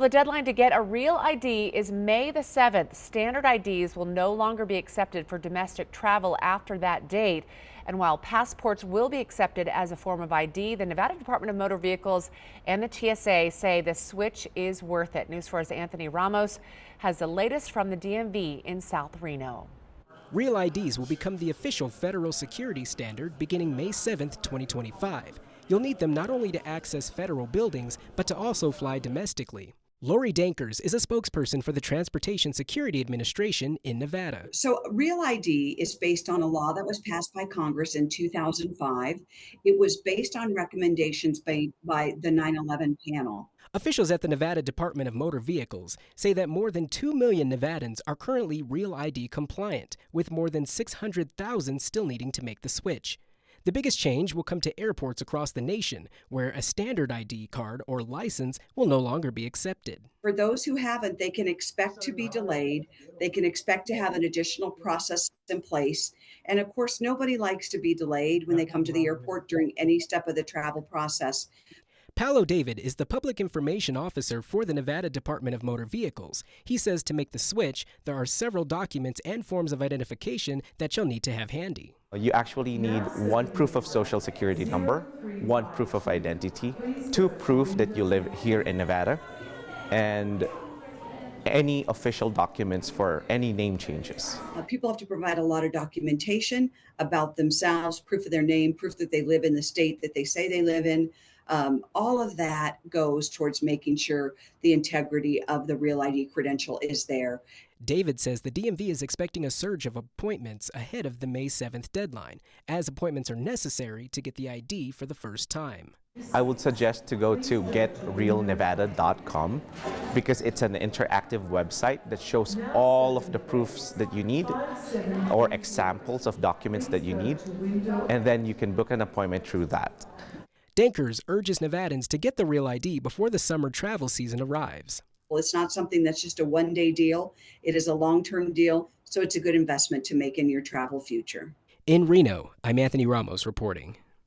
Well, the deadline to get a real ID is May the 7th. Standard IDs will no longer be accepted for domestic travel after that date. And while passports will be accepted as a form of ID, the Nevada Department of Motor Vehicles and the TSA say the switch is worth it. News 4's Anthony Ramos has the latest from the DMV in South Reno. Real IDs will become the official federal security standard beginning May 7, 2025. You'll need them not only to access federal buildings, but to also fly domestically. Lori Dankers is a spokesperson for the Transportation Security Administration in Nevada. So Real ID is based on a law that was passed by Congress in 2005. It was based on recommendations by the 9/11 panel. Officials at the Nevada Department of Motor Vehicles say that more than 2 million Nevadans are currently Real ID compliant, with more than 600,000 still needing to make the switch. The biggest change will come to airports across the nation, where a standard ID card or license will no longer be accepted. For those who haven't, they can expect to be delayed. They can expect to have an additional process in place. And of course, nobody likes to be delayed when they come to the airport during any step of the travel process. Paolo David is the Public Information Officer for the Nevada Department of Motor Vehicles. He says to make the switch, there are several documents and forms of identification that you'll need to have handy. You actually need one proof of social security number, one proof of identity, two proof that you live here in Nevada, and any official documents for any name changes. People have to provide a lot of documentation about themselves, proof of their name, proof that they live in the state that they say they live in. All of that goes towards making sure the integrity of the Real ID credential is there. David says the DMV is expecting a surge of appointments ahead of the May 7th deadline, as appointments are necessary to get the ID for the first time. I would suggest to go to getrealnevada.com because it's an interactive website that shows all of the proofs that you need or examples of documents that you need, and then you can book an appointment through that. Dankers urges Nevadans to get the Real ID before the summer travel season arrives. Well, it's not something that's just a one-day deal. It is a long-term deal, so it's a good investment to make in your travel future. In Reno, I'm Anthony Ramos reporting.